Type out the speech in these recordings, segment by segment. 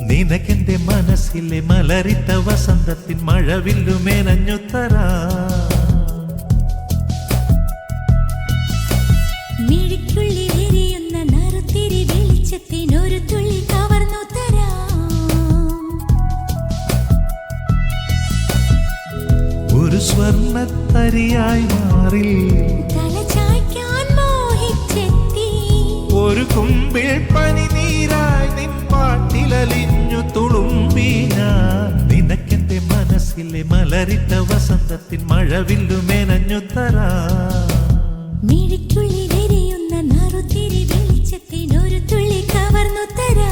നിനക്കെന്റെ മനസ്സിലെ മലരിട്ട വസന്തത്തിൻ മഴവില്ലു മേനഞ്ഞു തരാ. മിഴിക്കുള്ളിൽ എരിയുന്ന നറുത്തിരി വെളിച്ചത്തിനൊരു തുള്ളി കവർന്നു തരാ. ഒരു സ്വർണ്ണത്തരിയായി മാറി തലചായ്ക്കാൻ മോഹിച്ചെത്തി. ഒരു കുമ്പിൾ പനിനീരായി നിൻ പാട്ടിലലിഞ്ഞു തുളുമ്പി ഞാൻ. നിനക്കെന്റെ മനസ്സിലെ മലരിട്ട വസന്തത്തിൻ മഴവില്ലു മേനഞ്ഞു തരാ. മിഴിക്കുള്ളിൽ എരിയുന്ന നറുത്തിരി വെളിച്ചത്തിനൊരു തുള്ളി കവർന്നു തരാ.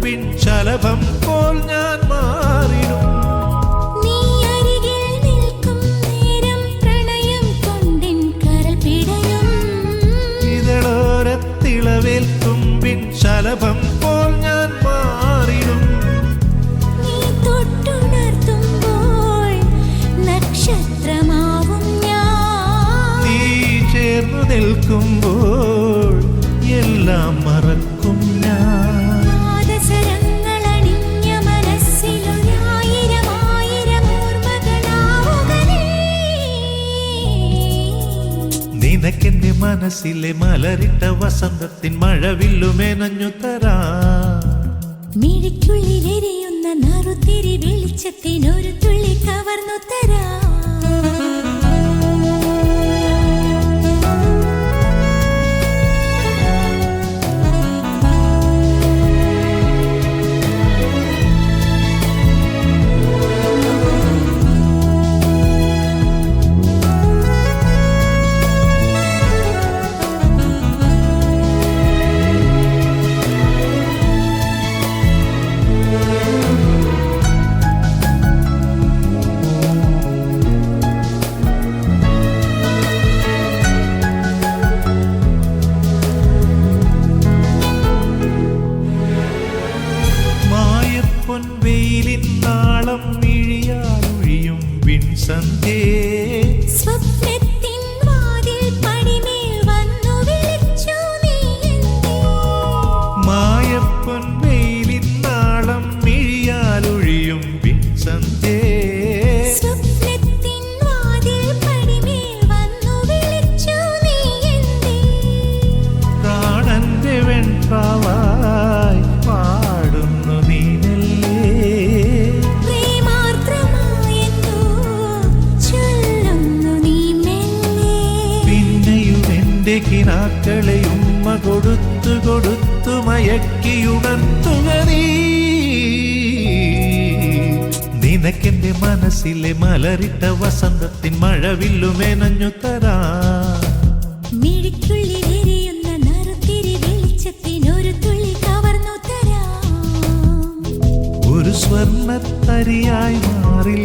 ിൻ ശലഭം പോൽ ഞാൻ മാറിടും. നീ അരികിൽ നിൽക്കും നേരം പ്രണയം കൊണ്ടിൻ കരൾ പിടയും. ഇതളോരത്തിളവേൽക്കുമ്പിൻ ശലഭം പോൽ ഞാൻ മാറിടും. നീ തൊട്ടുണർത്തുമ്പോൾ നക്ഷത്രമാവും ഞാൻ. നീ ചേർന്നു നിൽക്കുമ്പോൾ എല്ലാം മറക്കും ഞാൻ. നിനക്കെന്റെ മനസ്സിലെ മലരിട്ട വസന്തത്തിൻ മഴവില്ലു മേനഞ്ഞു തരാ. മിഴിക്കുള്ളിൽ എരിയുന്ന നറുത്തിരി വെളിച്ചത്തിനൊരു തുള്ളി കവർന്നു തരാ. വെയിലിൻ നാളം മിഴിയാലൊഴിയും വിൺസന്ധ്യേ. സ്വപ്നത്തിൻ വാതിൽ പടിമേൽ വന്നു വിളിച്ചു നീ എന്നെ. മായപ്പൊൻ വെയിലിൻ നാളം മിഴിയാലൊഴിയും വിൺസന്ധ്യേ. സ്വപ്നത്തിൻ വാതിൽ പടിമേൽ വന്നു വിളിച്ചു നീ എന്നെ. പ്രാണന്റെ വെൺപാവായി പാടുന്നു നീ. കിനാക്കളെ ഉമ്മ കൊടുത്തു കൊടുത്തു മയക്കിയുണർത്തുക നീ. നിനക്കെന്റെ മനസ്സിലെ മലരിട്ട വസന്തത്തിൻ മഴവില്ലു മേനഞ്ഞു തരാ. മിഴിക്കുള്ളിൽ എരിയുന്ന നറുത്തിരി വെളിച്ചത്തിനൊരു തുള്ളി കവർന്നു തരാ. ഒരു സ്വർണ്ണത്തരിയായി മാറി